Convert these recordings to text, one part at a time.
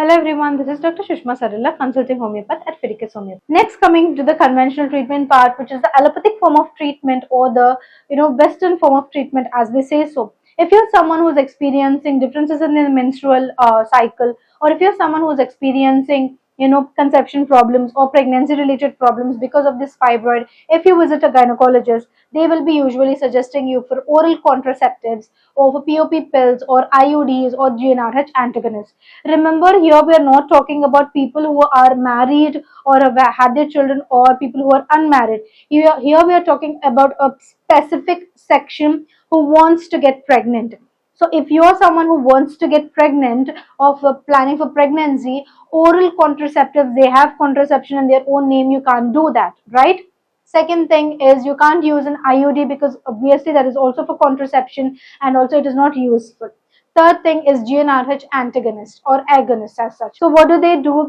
Hello everyone, this is Dr. Shushma Sarila, consulting homeopath at Fidelis Homeopathy. Next, coming to the conventional treatment part, which is the allopathic form of treatment or the Western form of treatment, as we say so. If you're someone who's experiencing differences in the menstrual cycle, or if you're someone who's experiencing conception problems or pregnancy related problems because of this fibroid, if you visit a gynecologist, they will be usually suggesting you for oral contraceptives or for POP pills or IUDs or GnRH antagonists. Remember, here we are not talking about people who are married or have had their children or people who are unmarried. Here we are talking about a specific section who wants to get pregnant. So if you are someone who wants to get pregnant or planning for pregnancy, oral contraceptives, they have contraception in their own name, you can't do that, right? Second thing is you can't use an IUD because obviously that is also for contraception and also it is not useful. Third thing is GnRH antagonist or agonist as such. So what do?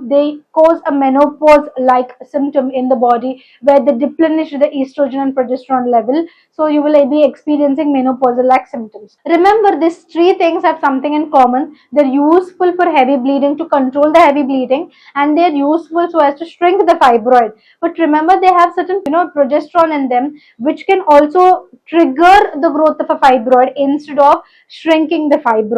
They cause a menopause-like symptom in the body where they deplenish the estrogen and progesterone level. So you will be experiencing menopausal-like symptoms. Remember, these three things have something in common. They're useful for heavy bleeding to control the heavy bleeding, and they're useful so as to shrink the fibroid. But remember, they have certain progesterone in them, which can also trigger the growth of a fibroid instead of shrinking the fibroid.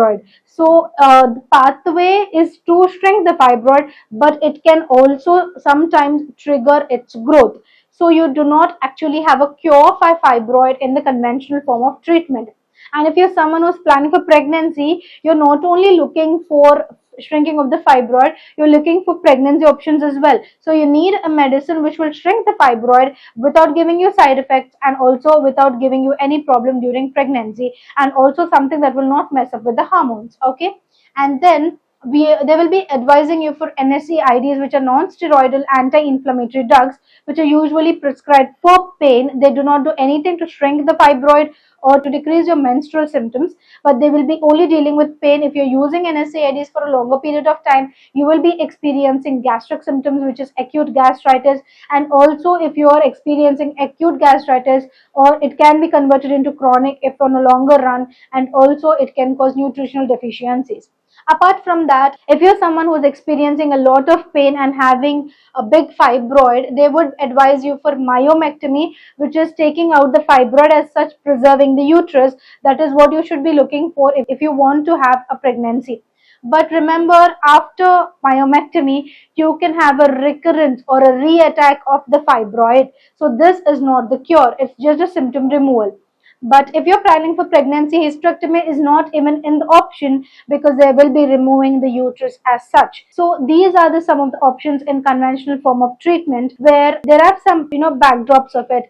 So the pathway is to shrink the fibroid, but it can also sometimes trigger its growth. So you do not actually have a cure for fibroid in the conventional form of treatment. And if you're someone who's planning for pregnancy, you're not only looking for shrinking of the fibroid, you're looking for pregnancy options as well. So you need a medicine which will shrink the fibroid without giving you side effects and also without giving you any problem during pregnancy, and also something that will not mess up with the hormones. Okay, and then they will be advising you for NSAIDs, which are non-steroidal anti-inflammatory drugs, which are usually prescribed for pain. They do not do anything to shrink the fibroid or to decrease your menstrual symptoms, but they will be only dealing with pain. If you're using NSAIDs for a longer period of time, you will be experiencing gastric symptoms, which is acute gastritis, and also if you are experiencing acute gastritis, or it can be converted into chronic if on a longer run, and also it can cause nutritional deficiencies. Apart from that, if you're someone who's experiencing a lot of pain and having a big fibroid, they would advise you for myomectomy, which is taking out the fibroid as such, preserving the uterus. That is what you should be looking for if you want to have a pregnancy. But remember, after myomectomy, you can have a recurrence or a re-attack of the fibroid. So this is not the cure, it's just a symptom removal. But if you're planning for pregnancy, hysterectomy is not even in the option because they will be removing the uterus as such. So these are some of the options in conventional form of treatment where there are some backdrops of it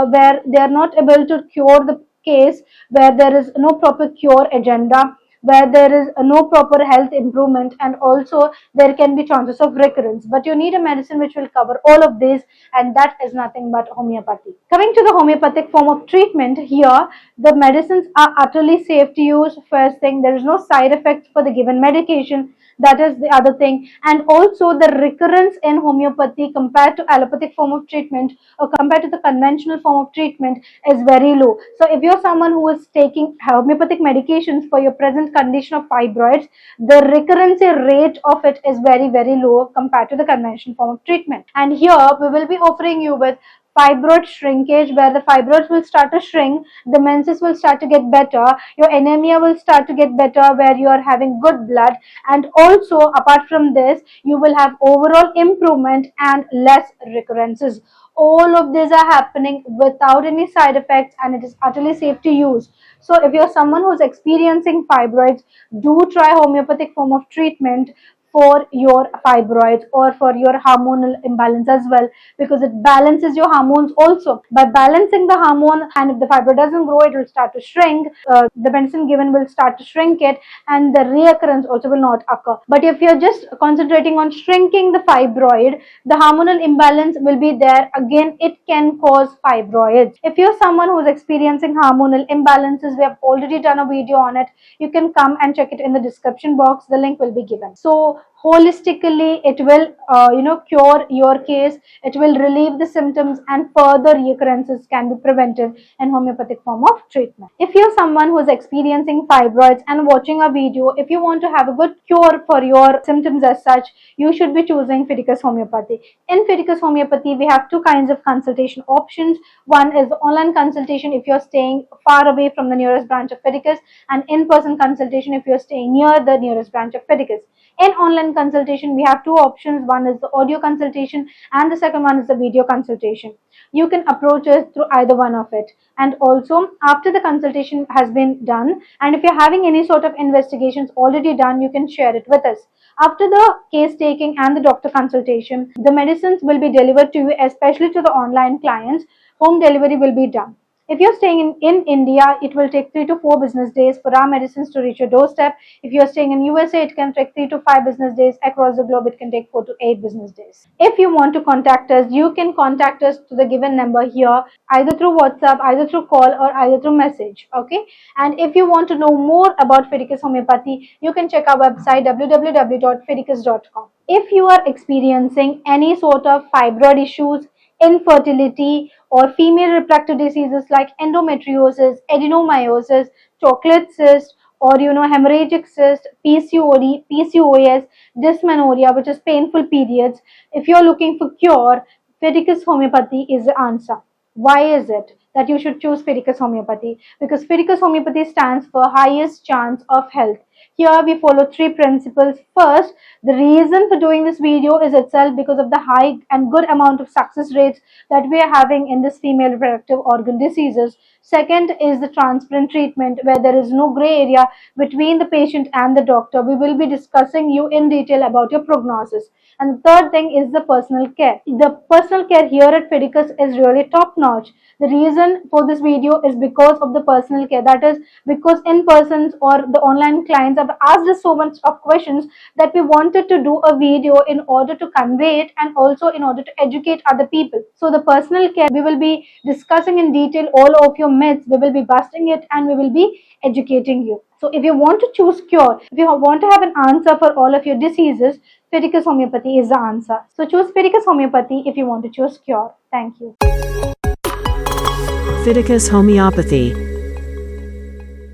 where they are not able to cure the case, where there is no proper cure agenda, where there is no proper health improvement, and also there can be chances of recurrence. But you need a medicine which will cover all of these, and that is nothing but homeopathy. Coming to the homeopathic form of treatment, here the medicines are utterly safe to use. First thing, there is no side effects for the given medication. That is the other thing. And also the recurrence in homeopathy compared to allopathic form of treatment or compared to the conventional form of treatment is very low. So if you're someone who is taking homeopathic medications for your present condition of fibroids, the recurrence rate of it is very, very low compared to the conventional form of treatment. And here we will be offering you with fibroid shrinkage, where the fibroids will start to shrink, the menses will start to get better, your anemia will start to get better, where you are having good blood, and also apart from this, you will have overall improvement and less recurrences. All of these are happening without any side effects, and it is utterly safe to use. So if you're someone who's experiencing fibroids, do try homeopathic form of treatment for your fibroids or for your hormonal imbalance as well, because it balances your hormones also. By balancing the hormone, and if the fibroid doesn't grow, it will start to shrink. The medicine given will start to shrink it, and the reoccurrence also will not occur. But if you're just concentrating on shrinking the fibroid, the hormonal imbalance will be there. Again, it can cause fibroids. If you're someone who's experiencing hormonal imbalances, we have already done a video on it. You can come and check it in the description box. The link will be given. So holistically it will cure your case. It will relieve the symptoms, and further recurrences can be prevented in homeopathic form of treatment. If you're someone who is experiencing fibroids and watching a video, if you want to have a good cure for your symptoms as such, you should be choosing Fiticus Homeopathy. In Fiticus Homeopathy, we have two kinds of consultation options. One is online consultation if you're staying far away from the nearest branch of Fiticus, and in-person consultation if you're staying near the nearest branch of Fiticus. In online consultation, we have two options. One is the audio consultation, and the second one is the video consultation. You can approach us through either one of it. And also, after the consultation has been done, and if you're having any sort of investigations already done, you can share it with us. After the case taking and the doctor consultation, the medicines will be delivered to you, especially to the online clients. Home delivery will be done. If you're staying in India, it will take 3 to 4 business days for our medicines to reach your doorstep. If you're staying in USA, it can take 3 to 5 business days. Across the globe, it can take 4 to 8 business days. If you want to contact us, you can contact us to the given number here, either through WhatsApp, either through call, or either through message. Okay. And if you want to know more about Fiticus Homeopathy, you can check our website www.fiticus.com. If you are experiencing any sort of fibroid issues, infertility, or female reproductive diseases like endometriosis, adenomyosis, chocolate cyst, or hemorrhagic cyst, PCOD, PCOS, dysmenorrhea, which is painful periods, if you're looking for cure, Fiticus Homeopathy is the answer. Why is it that you should choose Fiticus Homeopathy? Because Fiticus Homeopathy stands for highest chance of health. Here we follow 3 principles. First, the reason for doing this video is itself because of the high and good amount of success rates that we are having in this female reproductive organ diseases. Second is the transparent treatment, where there is no gray area between the patient and the doctor. We will be discussing you in detail about your prognosis. And the third thing is the personal care. The personal care here at Fiticus is really top notch. The reason for this video is because of the personal care. That is because in persons or the online clients have asked us so much of questions that we wanted to do a video in order to convey it, and also in order to educate other people. So the personal care, we will be discussing in detail all of your myths. We will be busting it, and we will be educating you. So if you want to choose cure, if you want to have an answer for all of your diseases, Fiticus Homeopathy is the answer. So choose Fiticus Homeopathy if you want to choose cure. Thank you. Fiticus Homeopathy.